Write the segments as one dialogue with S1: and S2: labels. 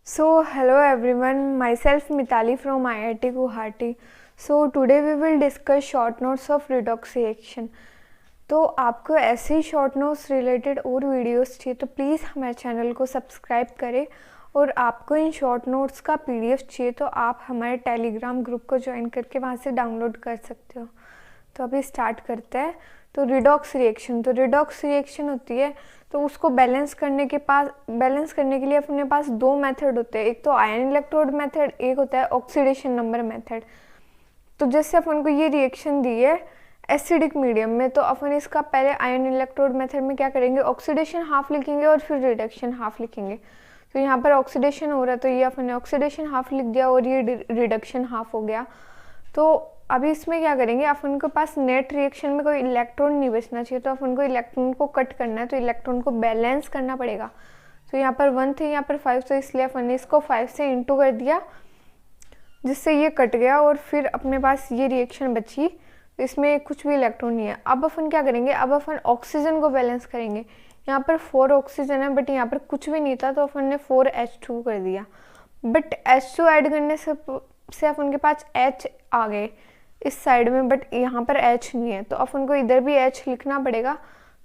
S1: So, hello everyone, myself Mitali from IIT Guwahati. So, today we will discuss short notes of redox reaction. तो आपको ऐसे ही short notes related और videos चाहिए तो please हमारे channel को सब्सक्राइब करें। और आपको इन शॉर्ट नोट्स का पीडीएफ चाहिए तो आप हमारे टेलीग्राम ग्रुप को ज्वाइन करके वहाँ से डाउनलोड कर सकते हो। तो अभी स्टार्ट करते हैं। तो रिडॉक्स रिएक्शन होती है, तो उसको बैलेंस करने के लिए अपने पास दो मेथड होते हैं। एक तो आयन इलेक्ट्रोड मेथड, एक होता है ऑक्सीडेशन नंबर मेथड। तो जैसे अपन को ये रिएक्शन दी है एसिडिक मीडियम में, तो अपन इसका पहले आयन इलेक्ट्रोड मेथड में क्या करेंगे, ऑक्सीडेशन हाफ लिखेंगे और फिर रिडक्शन हाफ लिखेंगे। तो यहाँ पर ऑक्सीडेशन हो रहा है तो ये अपन ने ऑक्सीडेशन हाफ लिख दिया और ये रिडक्शन हाफ हो गया। तो अभी इसमें क्या करेंगे, अपन के पास नेट रिएक्शन में कोई इलेक्ट्रॉन नहीं बचना चाहिए, तो अपन को इलेक्ट्रॉन को कट करना है, तो इलेक्ट्रॉन को बैलेंस करना पड़ेगा। तो यहाँ पर 1 थे, यहाँ पर 5, तो इसलिए अपन ने इसको 5 से इंटू कर दिया जिससे ये कट गया और फिर अपने पास ये रिएक्शन बची। तो इसमें कुछ भी इलेक्ट्रॉन नहीं है। अब अपन क्या करेंगे, अब अपन ऑक्सीजन को बैलेंस करेंगे। यहाँ पर 4 ऑक्सीजन है बट यहाँ पर कुछ भी नहीं था, तो अपन ने 4H2 कर दिया। बट H2 ऐड करने से अपन के पास H आ गए इस साइड में, बट यहाँ पर H नहीं है, तो अपन को इधर भी H लिखना पड़ेगा।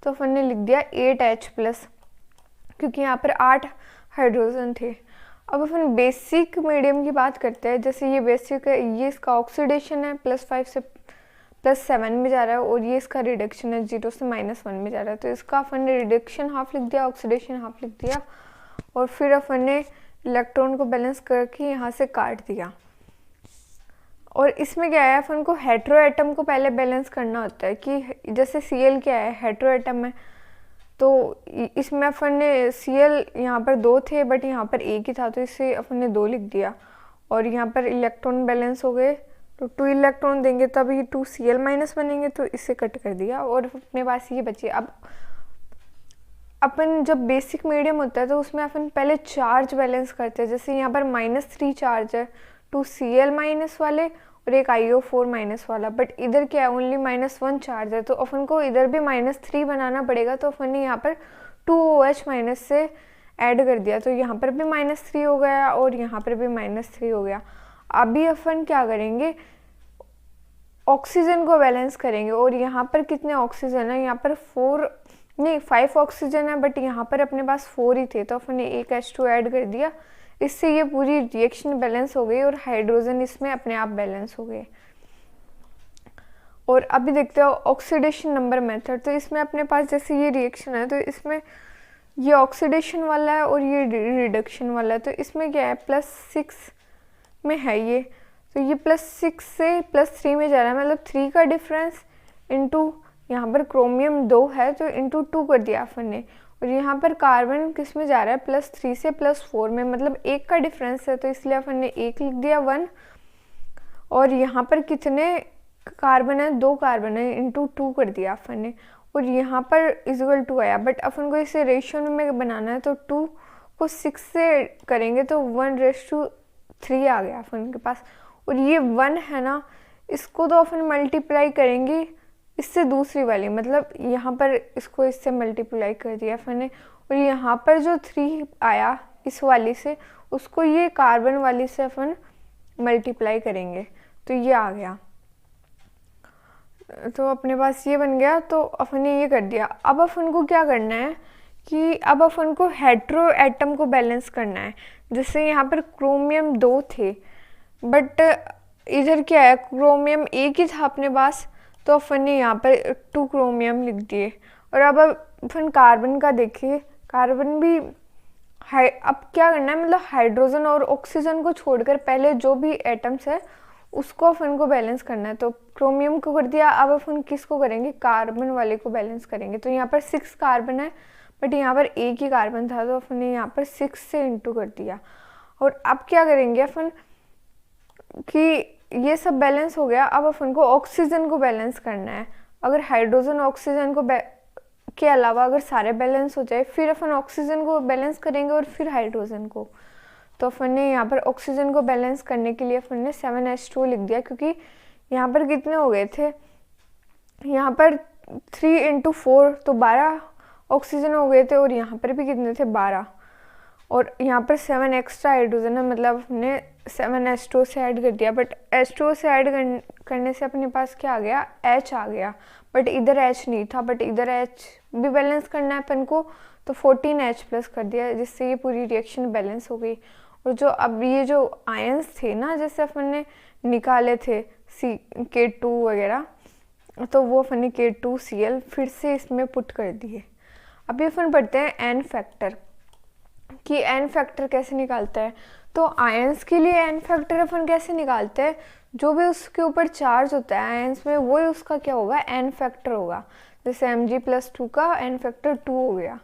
S1: तो अपन ने लिख दिया 8H+, क्योंकि यहाँ पर 8 हाइड्रोजन थे। अब अपन बेसिक मीडियम की बात करते हैं। जैसे ये बेसिक है, ये इसका ऑक्सीडेशन है +5 से +7 में जा रहा है, और ये इसका रिडक्शन है 0 से -1 में जा रहा है। तो इसका अपन ने रिडक्शन हाफ लिख दिया, ऑक्सीडेशन हाफ लिख दिया, और फिर अपन ने इलेक्ट्रॉन को बैलेंस करके यहाँ से काट दिया। और इसमें क्या है, अपन को हेटेरो एटम को पहले बैलेंस करना होता है कि जैसे Cl क्या है, हेटेरो एटम है। तो इसमें अपन ने Cl यहाँ पर 2 थे बट यहाँ पर एक ही था, तो इससे अपन ने 2 लिख दिया। और यहाँ पर इलेक्ट्रॉन बैलेंस हो गए, तो 2 इलेक्ट्रॉन देंगे तभी 2Cl- बनेंगे, तो इससे कट कर दिया और अपने पास ये बचे। अब अपन जब बेसिक मीडियम होता है तो उसमें अपन पहले चार्ज बैलेंस करते हैं। जैसे यहाँ पर -3 चार्ज है, 2Cl- वाले और एक IO4- वाला, बट इधर क्या है, ओनली -1 चार्ज है, तो अपन को इधर भी -3 बनाना पड़ेगा। तो अपन ने यहाँ पर 2OH- से ऐड कर दिया, तो यहाँ पर भी -3 हो गया और यहाँ पर भी -3 हो गया। अभी अपन क्या करेंगे, ऑक्सीजन को बैलेंस करेंगे। और यहाँ पर कितने ऑक्सीजन है, यहाँ पर 5 ऑक्सीजन है, बट यहाँ पर अपने पास 4 ही थे, तो अपन ने एक H2 ऐड कर दिया। इससे ये पूरी रिएक्शन बैलेंस हो गई और हाइड्रोजन इसमें अपने आप बैलेंस हो गए। और अभी देखते हो ऑक्सीडेशन नंबर मेथड। तो इसमें अपने पास जैसे ये रिएक्शन है, तो इसमें ये ऑक्सीडेशन वाला है और ये रिडक्शन वाला है। तो इसमें क्या है, +6 में है ये, तो ये +6 से +3 में जा रहा है, मतलब 3 का डिफरेंस इंटू यहाँ पर क्रोमियम 2 है तो इंटू 2 कर दिया अपन ने। और यहाँ पर कार्बन किस में जा रहा है, +3 से +4 में, मतलब 1 का डिफरेंस है, तो इसलिए अपन ने 1 लिख दिया 1। और यहाँ पर कितने कार्बन है, 2 कार्बन है, इंटू 2 कर दिया अपन ने। और यहाँ पर =2 आया, बट अपन को इसे रेशियो में बनाना है, तो 2 को 6 से करेंगे तो 1:3 आ गया अपन के पास। और ये 1 है ना, इसको तो अपन मल्टीप्लाई करेंगे इससे दूसरी वाली, मतलब यहाँ पर इसको इससे मल्टीप्लाई कर दिया अपन ने। और यहाँ पर जो 3 आया इस वाली से, उसको ये कार्बन वाली से अपन मल्टीप्लाई करेंगे, तो ये आ गया। तो अपने पास ये बन गया, तो अपन ने ये कर दिया। अब अपन को क्या करना है कि अब अपन को हेटेरो एटम को बैलेंस करना है। जैसे यहाँ पर क्रोमियम 2 थे, बट इधर क्या है, क्रोमियम 1 ही था अपने पास, तो अपन ने यहाँ पर 2 क्रोमियम लिख दिए। और अब अपन कार्बन का देखिए, कार्बन भी अब क्या करना है, मतलब हाइड्रोजन और ऑक्सीजन को छोड़कर पहले जो भी एटम्स है उसको अपन को बैलेंस करना है। तो क्रोमियम को कर दिया, अब अपन किसको करेंगे, कार्बन वाले को बैलेंस करेंगे। तो यहाँ पर 6 कार्बन है बट यहाँ पर 1 ही कार्बन था, तो अपन ने यहाँ पर 6 से इंटू कर दिया। और अब क्या करेंगे अपन कि ये सब बैलेंस हो गया, अब अपन को ऑक्सीजन को बैलेंस करना है। अगर हाइड्रोजन ऑक्सीजन को के अलावा अगर सारे बैलेंस हो जाए, फिर अपन ऑक्सीजन को बैलेंस करेंगे और फिर हाइड्रोजन को। तो अपन ने यहाँ पर ऑक्सीजन को बैलेंस करने के लिए अपन ने 7H2 लिख दिया, क्योंकि यहाँ पर कितने हो गए थे, यहाँ पर 3 × 4 तो 12 ऑक्सीजन हो गए थे, और यहाँ पर भी कितने थे, 12। और यहाँ पर 7 एक्स्ट्रा हाइड्रोजन है, मतलब हमने 7 H2O से ऐड कर दिया, बट H2O से ऐड करने से अपने पास क्या आ गया, H आ गया, बट इधर H नहीं था, बट इधर H भी बैलेंस करना है अपन को, तो 14H प्लस कर दिया, जिससे ये पूरी रिएक्शन बैलेंस हो गई। और जो अब ये जो आयंस थे ना, जैसे अपन ने निकाले थे K2 वगैरह, तो वो अपन ने K2Cl फिर से इसमें पुट कर दिए। अभी अपन पढ़ते हैं एन फैक्टर, कि एन फैक्टर कैसे निकालता है। तो आयंस के लिए एन फैक्टर अपन कैसे निकालते हैं, जो भी उसके ऊपर चार्ज होता है आयंस में, वही उसका क्या होगा, एन फैक्टर होगा। जैसे Mg+2 का एन फैक्टर 2 हो गया।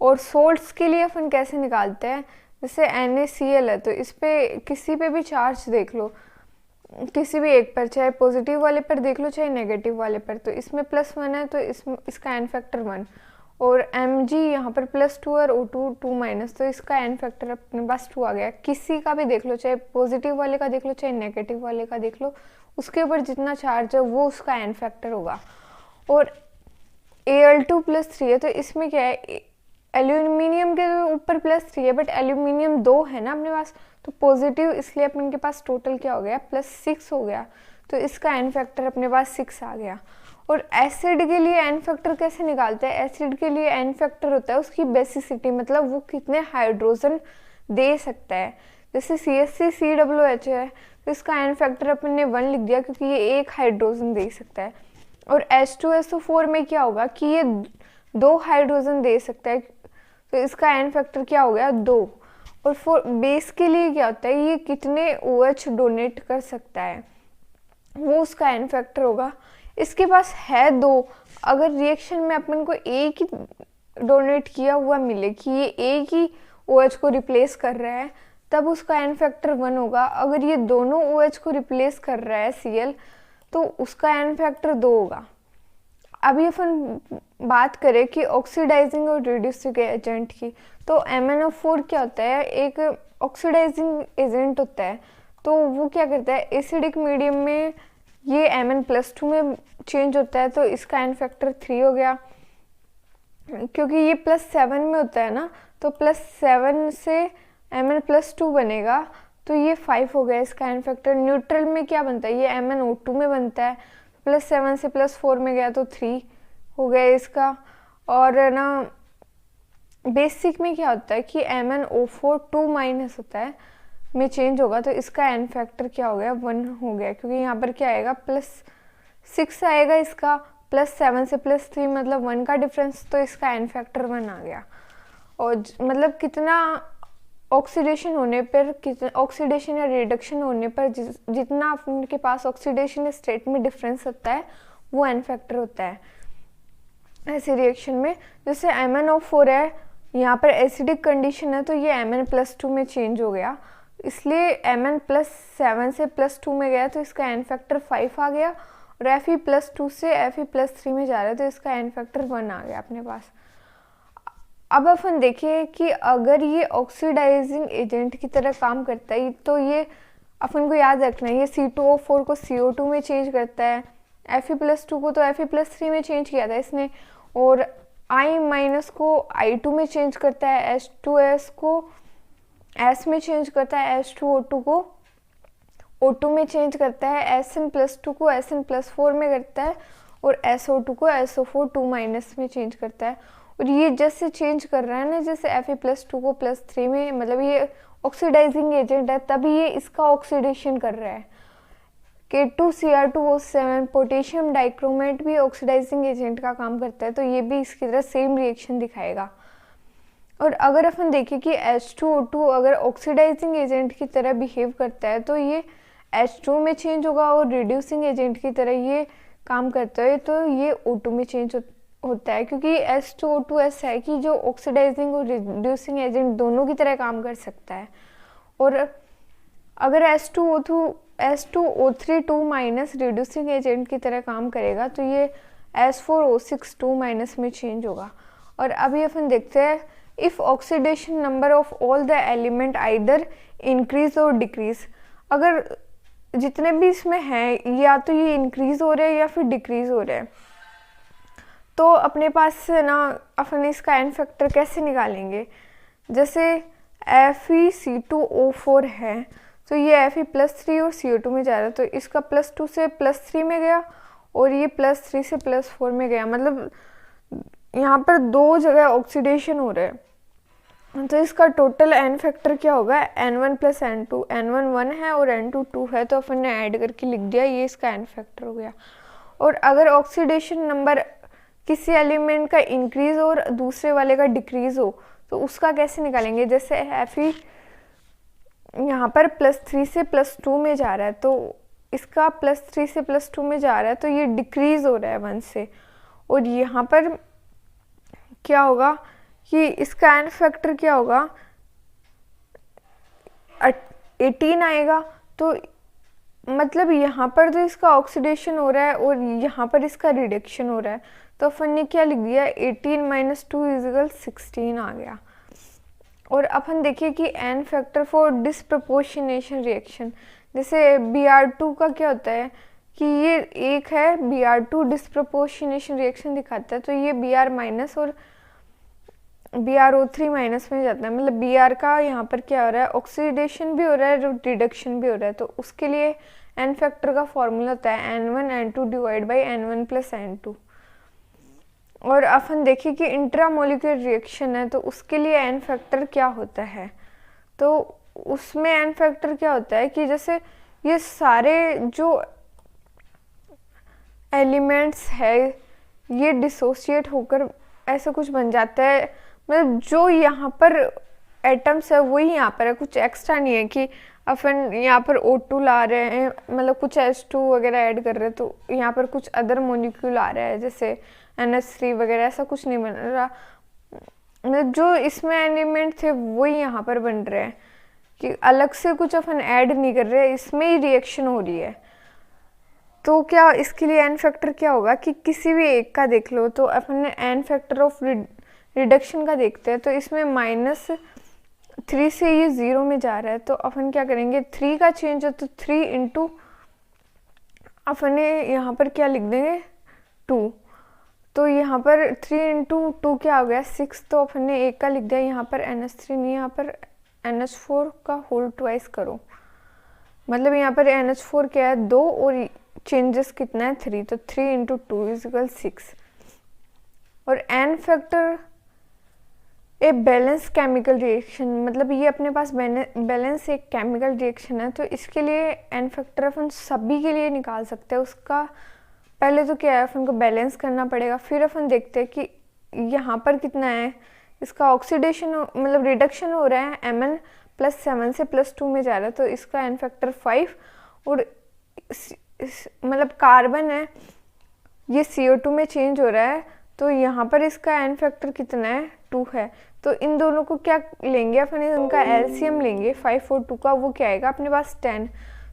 S1: और सोल्ट्स के लिए अपन कैसे निकालते हैं, जैसे NaCl है, तो इस पे किसी पे भी चार्ज देख लो, किसी भी एक पर, चाहे पॉजिटिव वाले पर देख लो चाहे नेगेटिव वाले पर, तो इसमें +1 है तो इसका एन फैक्टर 1, और Mg यहाँ पर +2 और O2 2-, तो इसका एन फैक्टर अपने पास 2 आ गया। किसी का भी देख लो, चाहे पॉजिटिव वाले का देख लो चाहे नेगेटिव वाले का देख लो, उसके ऊपर जितना चार्ज है वो उसका एन फैक्टर होगा। और Al2+3 है, तो इसमें क्या है, एल्यूमिनियम के ऊपर +3 है, बट एल्यूमिनियम 2 है ना अपने पास, तो पॉजिटिव, इसलिए अपन के पास टोटल क्या हो गया, +6 हो गया, तो इसका एन फैक्टर अपने पास 6 आ गया। और एसिड के लिए एन फैक्टर कैसे निकालते हैं, एसिड के लिए एन फैक्टर होता है उसकी बेसिसिटी, मतलब वो कितने हाइड्रोजन दे सकता है। जैसे CH3COOH है, तो इसका एन फैक्टर अपन ने 1 लिख दिया, क्योंकि ये एक हाइड्रोजन दे सकता है। और H2SO4 में क्या होगा कि ये 2 हाइड्रोजन दे सकता है, तो इसका एन फैक्टर क्या हो गया, 2। और फॉर बेस के लिए क्या होता है, ये कितने OH डोनेट कर सकता है, वो उसका एन फैक्टर होगा। इसके पास है 2, अगर रिएक्शन में अपन को एक ही डोनेट किया हुआ मिले कि ये एक ही OH को रिप्लेस कर रहा है, तब उसका एन फैक्टर 1 होगा। अगर ये दोनों OH को रिप्लेस कर रहा है Cl, तो उसका एन फैक्टर 2 होगा। अभी अपन बात करें कि ऑक्सीडाइजिंग और रिड्यूसिंग एजेंट की, तो MnO4 क्या होता है, एक ऑक्सीडाइजिंग एजेंट होता है। तो वो क्या करता है, एसिडिक मीडियम में ये Mn+2 में चेंज होता है, तो इसका एन फैक्टर 3 हो गया। क्योंकि ये +7 में होता है ना, तो +7 से Mn+2 बनेगा, तो ये 5 हो गया इसका एन फैक्टर। न्यूट्रल में क्या बनता है, ये MnO2 में बनता है, +7 से +4 में गया तो 3 हो गया इसका। और ना बेसिक में क्या होता है कि MnO4 2- होता है, में चेंज होगा, तो इसका एन फैक्टर क्या हो गया, 1 हो गया, क्योंकि यहाँ पर क्या आएगा, +6 आएगा इसका, +7 से +3 मतलब 1 का डिफरेंस, तो इसका एन फैक्टर 1 आ गया। और मतलब कितना ऑक्सीडेशन होने पर, कितना ऑक्सीडेशन या रिडक्शन होने पर जितना आपके पास ऑक्सीडेशन स्टेट में डिफरेंस होता है, वो एन फैक्टर होता है ऐसी रिएक्शन में। जैसे MnO4 है, यहाँ पर एसिडिक कंडीशन है, तो ये Mn+2 में चेंज हो गया, इसलिए Mn+7 से +2 में गया, तो इसका एन फैक्टर 5 आ गया। और Fe+2 से Fe+3 में जा रहा है, तो इसका एन फैक्टर 1 आ गया अपने पास। अब अपन देखिए कि अगर ये ऑक्सीडाइजिंग एजेंट की तरह काम करता है, तो ये अपन को याद रखना है, ये C2O4 को CO2 में चेंज करता है, Fe+2 को तो Fe+3 में चेंज किया था इसने, और I- को I2 में चेंज करता है, H2S को S में चेंज करता है, H2O2 को O2 में चेंज करता है, Sn+2 को Sn+4 में करता है, और SO2 को SO4 2- में चेंज करता है। और ये जैसे चेंज कर रहा है ना, जैसे Fe+2 को +3 में, मतलब ये ऑक्सीडाइजिंग एजेंट है, तभी ये इसका ऑक्सीडेशन कर रहा है। K2Cr2O7 पोटेशियम डाइक्रोमेट भी ऑक्सीडाइजिंग एजेंट का काम करता है, तो ये भी इसकी तरह सेम रिएक्शन दिखाएगा। और अगर अपन देखें कि H2O2 अगर ऑक्सीडाइजिंग एजेंट की तरह बिहेव करता है, तो ये H2 में चेंज होगा, और रिड्यूसिंग एजेंट की तरह ये काम करता है, तो ये O2 में चेंज होता है, क्योंकि H2O2 है कि जो ऑक्सीडाइजिंग और रिड्यूसिंग एजेंट दोनों की तरह काम कर सकता है। और अगर H2O3 2- रिड्यूसिंग एजेंट की तरह काम करेगा, तो ये S4O6 2- में चेंज होगा। और अभी अपन देखते हैं, if oxidation number of all the element either increase और डिक्रीज, अगर जितने भी इसमें हैं या तो ये इंक्रीज हो रहे हैं या फिर डिक्रीज हो रहे हैं, तो अपने पास ना अपन इसका एन फैक्टर कैसे निकालेंगे। जैसे Fe(C2O4) है, तो ये Fe+3 और CO2 में जा रहा है, तो इसका +2 से +3 में गया और ये +3 से +4 में गया, मतलब यहाँ पर दो जगह ऑक्सीडेशन हो रहा है। तो इसका टोटल एन फैक्टर क्या होगा, N1 + N2, N1 1 है और N2 2 है, तो अपन ने ऐड करके लिख दिया, ये इसका एन फैक्टर हो गया। और अगर ऑक्सीडेशन नंबर किसी एलिमेंट का इंक्रीज और दूसरे वाले का डिक्रीज हो तो उसका कैसे निकालेंगे, जैसे Fe यहाँ पर +3 से +2 में जा रहा है, तो इसका +3 से +2 में जा रहा है, तो ये डिक्रीज हो रहा है 1 से, और यहाँ पर क्या होगा कि इसका एन फैक्टर क्या होगा, 18 आएगा। तो मतलब यहाँ पर तो इसका ऑक्सीडेशन हो रहा है और यहाँ पर इसका रिडक्शन हो रहा है, तो अपन ने क्या लिख दिया, 18 - 2 = 16 आ गया। और अपन देखिए कि n factor for disproportionation reaction, जैसे Br2 का क्या होता है कि ये एक है, Br2 डिस्प्रपोर्शनेशन रिएक्शन दिखाता है, तो ये Br- और BrO3- में जाता है, मतलब Br का यहाँ पर क्या हो रहा है, ऑक्सीडेशन भी हो रहा है, रिडक्शन भी हो रहा है, तो उसके लिए एन फैक्टर का फॉर्मूला होता है N1 N2 / N1 + N2। और अपन देखिए कि इंट्रामोलिकुलर रिएक्शन है, तो उसके लिए एन फैक्टर क्या होता है, तो उसमें एन फैक्टर क्या होता है कि जैसे ये सारे जो एलिमेंट्स है ये डिसोसिएट होकर ऐसा कुछ बन जाता है, मतलब जो यहाँ पर एटम्स है वही यहाँ पर है, कुछ एक्स्ट्रा नहीं है कि अपन यहाँ पर O2 ला रहे हैं, मतलब कुछ H2 वगैरह ऐड कर रहे हैं, तो यहाँ पर कुछ अदर मोलिक्यूल आ रहा है जैसे NH3 वगैरह, ऐसा कुछ नहीं बन रहा, मतलब जो इसमें एलिमेंट थे वही यहाँ पर बन रहे हैं, कि अलग से कुछ अपन ऐड नहीं कर रहे हैं, इसमें ही रिएक्शन हो रही है। तो क्या इसके लिए एन फैक्टर क्या होगा कि किसी भी एक का देख लो, तो अपन ने एन फैक्टर ऑफ रिडक्शन का देखते हैं, तो इसमें -3 से ये 0 में जा रहा है, तो अपन क्या करेंगे, 3 का चेंज हो तो 3 इंटू अपन ने यहाँ पर क्या लिख देंगे 2, तो यहाँ पर 3 × 2 क्या हो गया 6, तो अपन ने एक का लिख दिया, यहाँ पर NH3 नहीं, यहाँ पर NH4 का होल ट्वाइस करो, मतलब यहाँ पर NH4 क्या है 2 और चेंजेस कितना है 3, तो 3 × 2 = 6। और n factor a balance chemical reaction, मतलब ये अपने पास बैलेंस एक केमिकल रिएक्शन है, तो इसके लिए एन फैक्टर अपन सभी के लिए निकाल सकते हैं। उसका पहले तो क्या है, अपन को बैलेंस करना पड़ेगा, फिर अपन देखते हैं कि यहाँ पर कितना है, इसका ऑक्सीडेशन मतलब रिडक्शन हो रहा है, Mn +7 से +2 में जा रहा है, तो इसका एन फैक्टर 5, और मतलब कार्बन है ये CO2 में चेंज हो रहा है, तो यहाँ पर इसका एन फैक्टर कितना है 2 है, तो इन दोनों को क्या लेंगे अपन, इनका एलसीएम लेंगे 5 और 2 का, वो क्या आएगा अपने पास 10।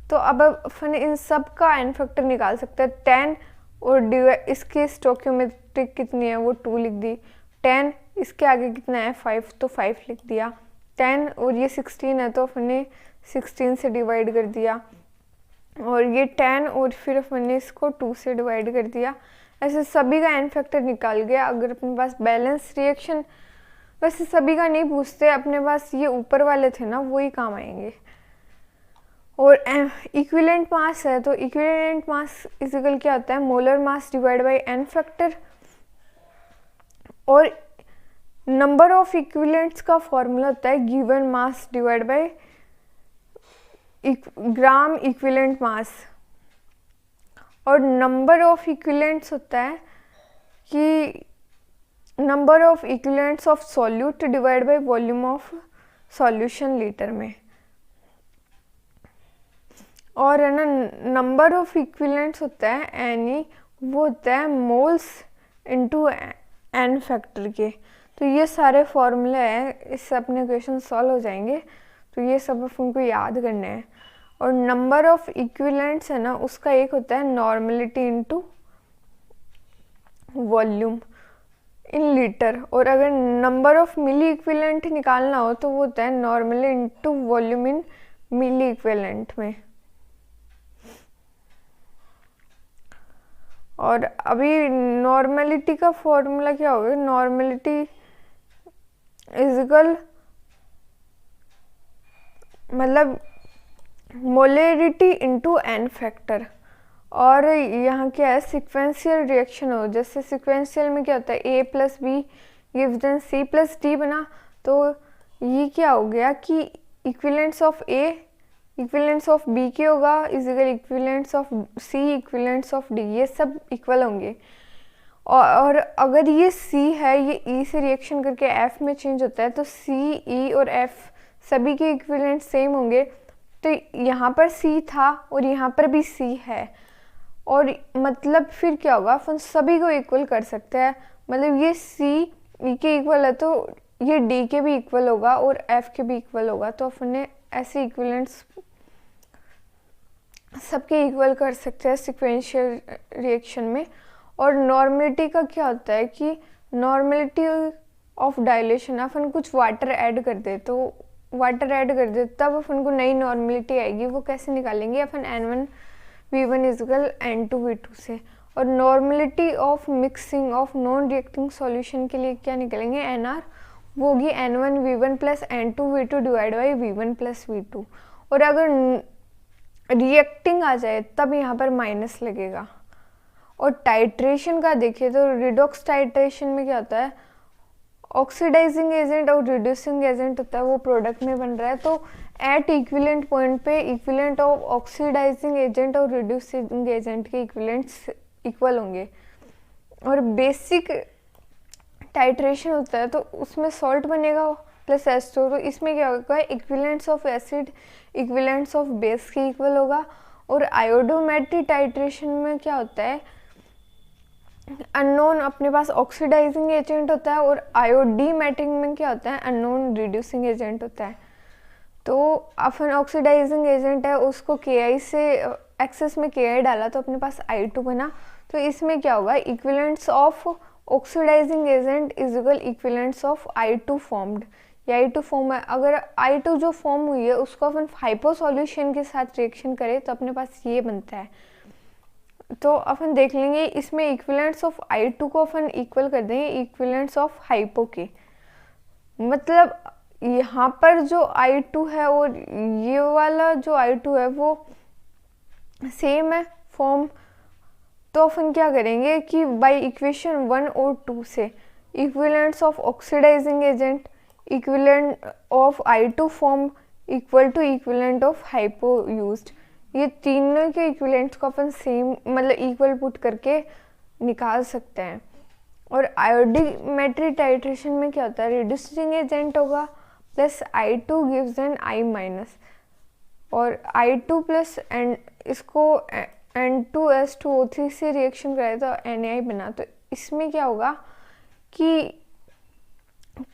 S1: तो अब अपन इन सब का एन फैक्टर निकाल सकते हैं 10, और इसकी स्टोइकियोमेट्रिक कितनी है वो 2 लिख दी, 10 इसके आगे कितना है 5, तो 5 लिख दिया, 10 और ये 16 है, तो अपन ने 16 से डिवाइड कर दिया, और ये 10 और फिर अपन ने इसको 2 से डिवाइड कर दिया, ऐसे सभी का एन फैक्टर निकाल गया। अगर अपने पास बैलेंस रिएक्शन, वैसे सभी का नहीं पूछते, अपने पास ये ऊपर वाले थे ना वही काम आएंगे। और इक्विवेलेंट मास है, तो इक्विवेलेंट मास इक्वल क्या होता है, molar mass divide by n factor, और नंबर ऑफ इक्विवेलेंट्स का फॉर्मूला होता है given mass divide by gram equivalent mass, और नंबर ऑफ इक्विवेलेंट्स होता है कि number of equivalents of solute divide by volume of solution litre में, और है ना नंबर ऑफ इक्विवेलेंट्स होता है एनी, वो होता है मोल्स इनटू एन फैक्टर के। तो ये सारे फॉर्मूले हैं, इससे अपने क्वेश्चन सॉल्व हो जाएंगे, तो ये सब उनको याद करने हैं। और नंबर ऑफ इक्विवेलेंट्स है ना, उसका एक होता है normality into volume in litre, और अगर नंबर ऑफ मिली इक्विवेलेंट निकालना हो तो वो होता है normally into volume in milliequivalent में। और अभी नॉर्मलिटी का फॉर्मूला क्या होगा, नॉर्मलिटी इज इक्वल मतलब मोलरिटी इनटू n फैक्टर। और यहाँ क्या है, सिक्वेंशियल रिएक्शन हो, जैसे सिक्वेंशियल में क्या होता है a plus B gives then c plus D बना, तो ये क्या हो गया कि equivalence of a equivalence of b के होगा is equal equivalence of c equivalence of d, ये सब इक्वल होंगे। और अगर ये c है, ये e से रिएक्शन करके f में चेंज होता है, तो c e और f सभी के इक्विवेलेंट सेम होंगे। तो यहाँ पर c था और यहाँ पर भी c है, और मतलब फिर क्या होगा, अपन सभी को इक्वल कर सकते हैं। मतलब ये c e के इक्वल है तो ये d के भी इक्वल होगा और f के भी इक्वल होगा, तो अपन ने ऐसे इक्विवेलेंट्स सबके इक्वल कर सकते हैं सिक्वेंशियल रिएक्शन में। और नॉर्मलिटी का क्या होता है कि नॉर्मलिटी ऑफ डायलेशन, अपन कुछ वाटर ऐड कर दे, तो वाटर ऐड कर दे तब अपन को नई नॉर्मलिटी आएगी। वो कैसे निकालेंगे अपन, n1v1 इजकल n2v2 से। और normality of mixing of non reacting solution के लिए क्या निकलेंगे, nr, वो होगी n1v1 plus n2v2 divide by v1 plus v2। और अगर रिएक्टिंग आ जाए तब यहाँ पर माइनस लगेगा। और टाइट्रेशन का देखिए तो रिडॉक्स टाइट्रेशन में क्या होता है, ऑक्सीडाइजिंग एजेंट और रिड्यूसिंग एजेंट होता है, वो प्रोडक्ट में बन रहा है, तो एट इक्विवेलेंट पॉइंट पे इक्विवेलेंट ऑफ ऑक्सीडाइजिंग एजेंट और रिड्यूसिंग एजेंट के इक्विवेलेंट्स इक्वल होंगे। और बेसिक टाइट्रेशन होता है तो उसमें सॉल्ट बनेगा प्लस एस्टो, तो इसमें क्या होगा, equivalents of acid equivalents of base के इक्वल होगा। और आयोडोमेट्रिक टाइट्रेशन में क्या होता है, अननोन अपने पास ऑक्सीडाइजिंग एजेंट होता है, और आयोडीमेट्रिक में क्या होता है, अननोन रिड्यूसिंग एजेंट होता है। तो अपन ऑक्सीडाइजिंग एजेंट है उसको Ki से एक्सेस में Ki डाला तो अपने पास I2 बना, तो इसमें क्या होगा, equivalents of oxidising agent is equal equivalents of I2 formed. ये I2 फॉर्म है, अगर I2 जो फॉर्म हुई है उसको अपन हाइपो सॉल्यूशन के साथ रिएक्शन करें तो अपने पास ये बनता है। तो अपन देख लेंगे इसमें इक्विवेलेंट्स ऑफ I2 को अपन इक्वल कर देंगे इक्विवेलेंट्स ऑफ हाइपो के। मतलब यहाँ पर जो I2 है और ये वाला जो I2 है वो सेम है फॉर्म, तो अपन क्या करेंगे कि बाय इक्वेशन 1 और 2 से equivalents of oxidising agent equivalent of I2 form equal to equivalent of hypo used, ये तीनों के इक्विवेलेंट्स को अपन सेम मतलब इक्वल पुट करके निकाल सकते हैं। और आयोडोमेट्रिक टाइट्रेशन में क्या होता है, रिड्यूसिंग एजेंट होगा plus I2 gives an I minus, और I2 प्लस एन इसको N2S2O3 से रिएक्शन कराए तो Na बना। तो इसमें क्या होगा कि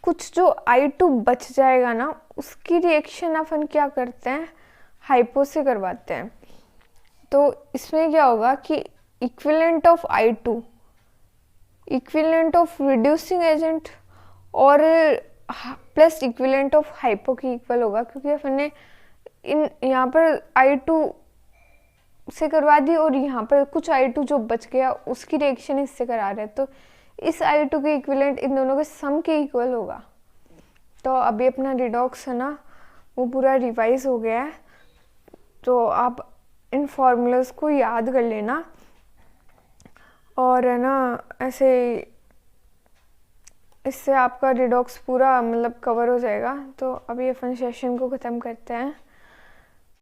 S1: कुछ जो I2 बच जाएगा ना, उसकी रिएक्शन अपन क्या करते हैं, हाइपो से करवाते हैं। तो इसमें क्या होगा कि equivalent of I2 equivalent of reducing agent और प्लस इक्विवेलेंट ऑफ हाइपो की इक्वल होगा, क्योंकि अपन ने इन यहाँ पर I2 से करवा दी और यहाँ पर कुछ I2 जो बच गया उसकी रिएक्शन इससे करा रहे हैं, तो इस I2 के इक्विवेलेंट इन दोनों के सम के इक्वल होगा। तो अभी अपना रिडॉक्स है ना वो पूरा रिवाइज हो गया है, तो आप इन फॉर्मूलाज को याद कर लेना और है ना ऐसे इससे आपका रिडॉक्स पूरा मतलब कवर हो जाएगा। तो अभी अपन सेशन को ख़त्म करते हैं।